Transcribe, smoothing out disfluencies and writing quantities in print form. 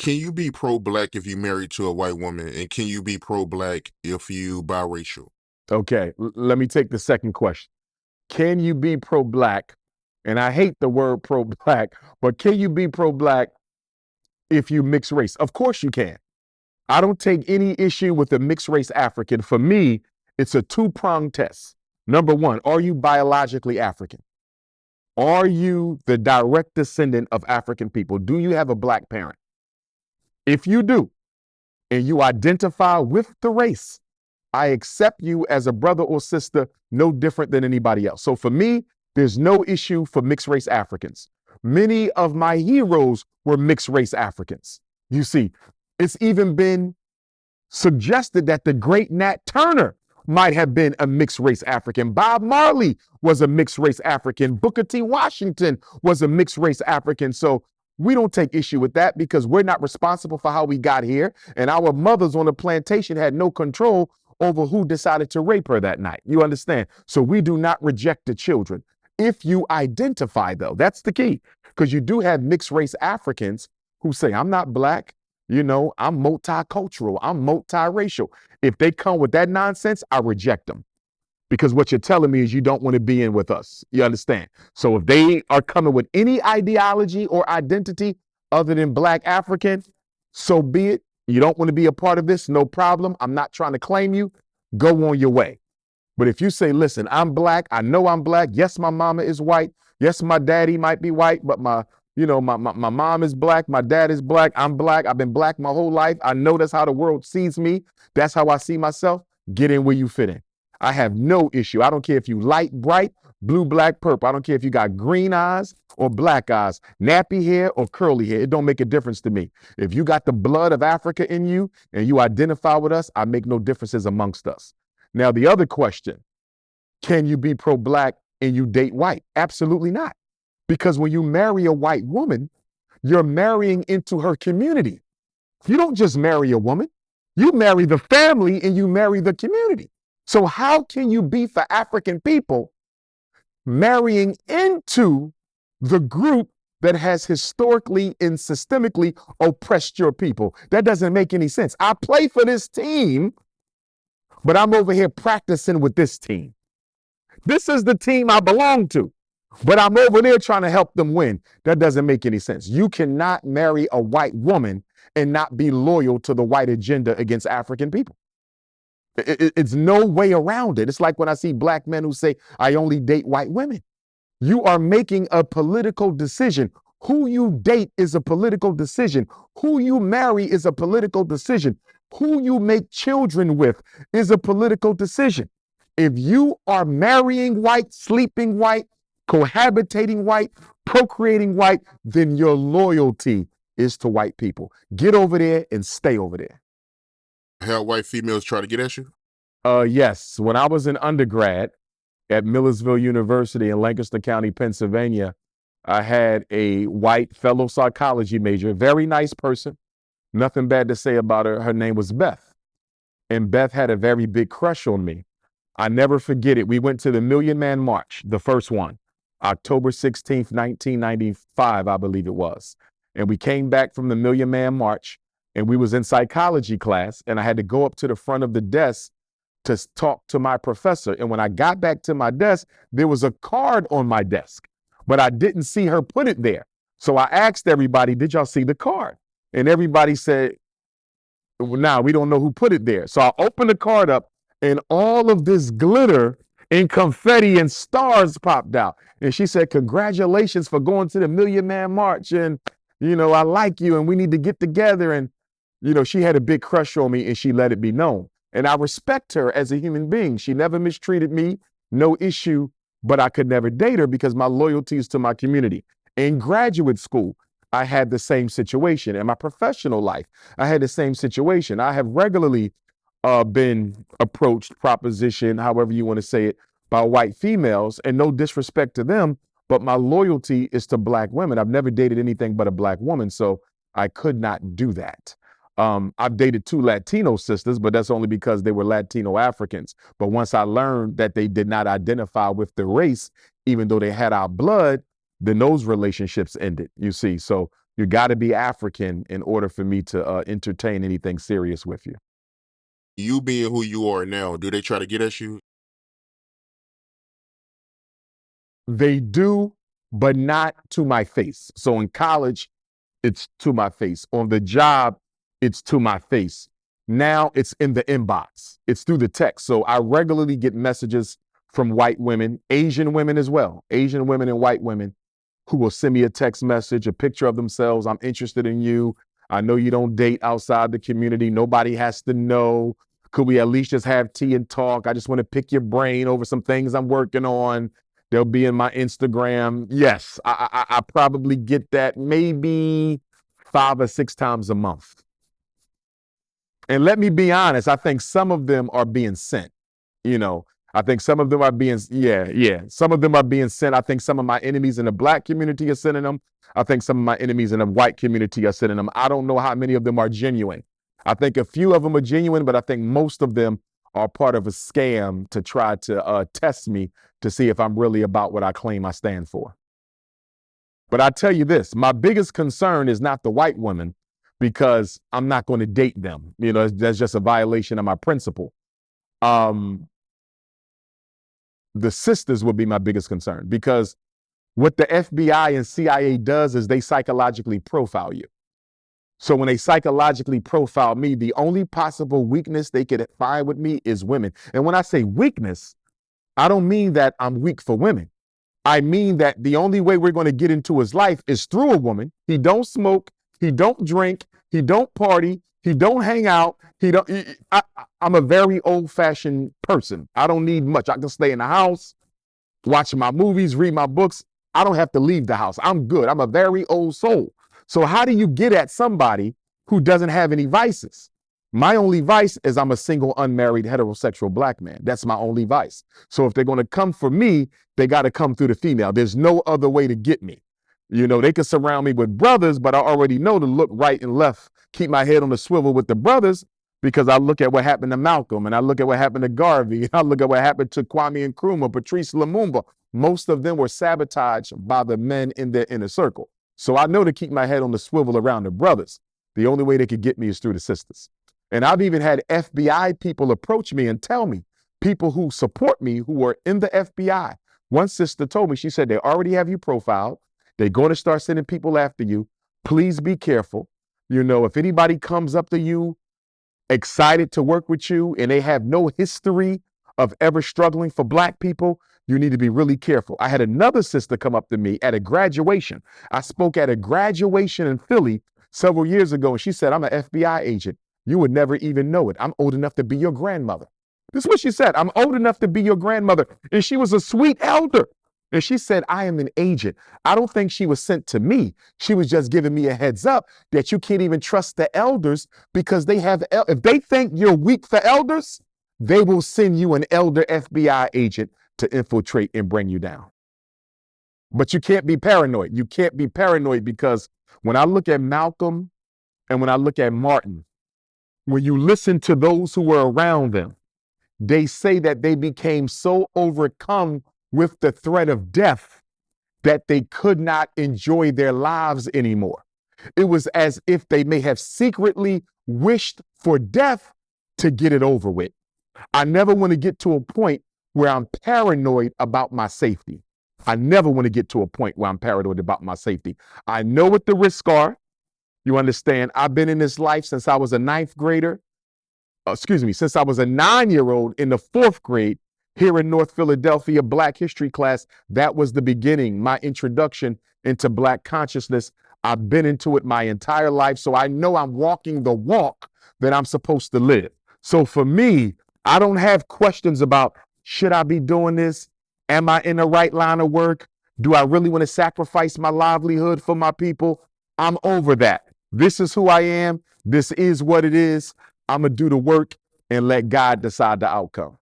Can you be pro-black if you married to a white woman, and can you be pro-black if you biracial? Okay, let me take the second question. Can you be pro-black? And I hate the word pro-black, but can you be pro-black if you mix race? Of course you can. I don't take any issue with a mixed race African. For me, it's a two-pronged test. Number one, are you biologically African? Are you the direct descendant of African people? Do you have a black parent? If you do, and you identify with the race, I accept you as a brother or sister, no different than anybody else. So for me, there's no issue for mixed race Africans. Many of my heroes were mixed race Africans. You see, it's even been suggested that the great Nat Turner might have been a mixed race African. Bob Marley was a mixed race African. Booker T. Washington was a mixed race African. So we don't take issue with that because we're not responsible for how we got here. And our mothers on the plantation had no control over who decided to rape her that night. You understand? So we do not reject the children. If you identify, though, that's the key, because you do have mixed race Africans who say, I'm not black, I'm multicultural, I'm multiracial. If they come with that nonsense, I reject them. Because what you're telling me is you don't want to be in with us. You understand? So if they are coming with any ideology or identity other than black African, so be it. You don't want to be a part of this, no problem. I'm not trying to claim you. Go on your way. But if you say, listen, I'm black, I know I'm black. Yes, my mama is white. Yes, my daddy might be white, but my mom is black. My dad is black. I'm black. I've been black my whole life. I know that's how the world sees me. That's how I see myself. Get in where you fit in. I have no issue. I don't care if you light, bright, blue, black, purple. I don't care if you got green eyes or black eyes, nappy hair or curly hair. It don't make a difference to me. If you got the blood of Africa in you and you identify with us, I make no differences amongst us. Now, the other question, can you be pro-black and you date white? Absolutely not. Because when you marry a white woman, you're marrying into her community. You don't just marry a woman. You marry the family and you marry the community. So how can you be for African people marrying into the group that has historically and systemically oppressed your people? That doesn't make any sense. I play for this team, but I'm over here practicing with this team. This is the team I belong to, but I'm over there trying to help them win. That doesn't make any sense. You cannot marry a white woman and not be loyal to the white agenda against African people. It's no way around it. It's like when I see black men who say, I only date white women. You are making a political decision. Who you date is a political decision. Who you marry is a political decision. Who you make children with is a political decision. If you are marrying white, sleeping white, cohabitating white, procreating white, then your loyalty is to white people. Get over there and stay over there. Have white females try to get at you? Yes. When I was an undergrad at Millersville University in Lancaster County, Pennsylvania, I had a white fellow psychology major, very nice person. Nothing bad to say about her. Her name was Beth. And Beth had a very big crush on me. I never forget it. We went to the Million Man March, the first one, October 16th, 1995, I believe it was. And we came back from the Million Man March and we was in psychology class and I had to go up to the front of the desk to talk to my professor. And when I got back to my desk, there was a card on my desk, but I didn't see her put it there. So I asked everybody, did y'all see the card? And everybody said, nah, we don't know who put it there. So I opened the card up and all of this glitter and confetti and stars popped out. And she said, congratulations for going to the Million Man March. And, I like you and we need to get together. And, she had a big crush on me and she let it be known. And I respect her as a human being. She never mistreated me, no issue, but I could never date her because my loyalty is to my community. In graduate school, I had the same situation. In my professional life, I had the same situation. I have regularly been approached, proposition, however you want to say it, by white females, and no disrespect to them, but my loyalty is to black women. I've never dated anything but a black woman, so I could not do that. I've dated 2 Latino sisters, but that's only because they were Latino Africans. But once I learned that they did not identify with the race, even though they had our blood, then those relationships ended, you see. So You got to be African in order for me to entertain anything serious with you. You being who you are now, do they try to get at you? They do, but not to my face. So in college, it's to my face. On the job, it's to my face. Now it's in the inbox. It's through the text. So I regularly get messages from white women, Asian women as well, Asian women and white women who will send me a text message, a picture of themselves. I'm interested in you. I know you don't date outside the community. Nobody has to know. Could we at least just have tea and talk? I just want to pick your brain over some things I'm working on. They'll be in my Instagram. Yes, I probably get that maybe 5 or 6 times a month. And let me be honest, I think some of them are being sent. You know, I think some of them are being, yeah. Some of them are being sent. I think some of my enemies in the black community are sending them. I think some of my enemies in the white community are sending them. I don't know how many of them are genuine. I think a few of them are genuine, but I think most of them are part of a scam to try to test me to see if I'm really about what I claim I stand for. But I tell you this, my biggest concern is not the white women because I'm not going to date them. You know, that's just a violation of my principle. The sisters would be my biggest concern because what the FBI and CIA does is they psychologically profile you. So when they psychologically profile me, the only possible weakness they could find with me is women. And when I say weakness, I don't mean that I'm weak for women. I mean that the only way we're going to get into his life is through a woman. He don't smoke. He don't drink. He don't party. He don't hang out. I'm a very old-fashioned person. I don't need much. I can stay in the house, watch my movies, read my books. I don't have to leave the house. I'm good. I'm a very old soul. So how do you get at somebody who doesn't have any vices? My only vice is I'm a single, unmarried, heterosexual black man. That's my only vice. So if they're going to come for me, they got to come through the female. There's no other way to get me. You know, they could surround me with brothers, but I already know to look right and left, keep my head on the swivel with the brothers, because I look at what happened to Malcolm, and I look at what happened to Garvey, and I look at what happened to Kwame Nkrumah, Patrice Lumumba. Most of them were sabotaged by the men in their inner circle. So I know to keep my head on the swivel around the brothers. The only way they could get me is through the sisters. And I've even had FBI people approach me and tell me, people who support me who are in the FBI. One sister told me, she said, they already have you profiled. They're going to start sending people after you. Please be careful. You know, if anybody comes up to you, excited to work with you, and they have no history of ever struggling for black people, you need to be really careful. I had another sister come up to me at a graduation. I spoke at a graduation in Philly several years ago, and she said, I'm an FBI agent. You would never even know it. I'm old enough to be your grandmother. This is what she said. I'm old enough to be your grandmother. And she was a sweet elder. And she said, I am an agent. I don't think she was sent to me. She was just giving me a heads up that you can't even trust the elders because they have, if they think you're weak for elders, they will send you an elder FBI agent to infiltrate and bring you down. But you can't be paranoid. You can't be paranoid because when I look at Malcolm and when I look at Martin, when you listen to those who were around them, they say that they became so overcome with the threat of death that they could not enjoy their lives anymore. It was as if they may have secretly wished for death to get it over with. I never want to get to a point where I'm paranoid about my safety. I never want to get to a point where I'm paranoid about my safety. I know what the risks are. You understand? I've been in this life since I was a ninth grader. Since I was a 9-year-old in the 4th grade here in North Philadelphia, Black History class. That was the beginning, my introduction into Black consciousness. I've been into it my entire life, so I know I'm walking the walk that I'm supposed to live. So for me, I don't have questions about, should I be doing this? Am I in the right line of work? Do I really want to sacrifice my livelihood for my people? I'm over that. This is who I am. This is what it is. I'm going to do the work and let God decide the outcome.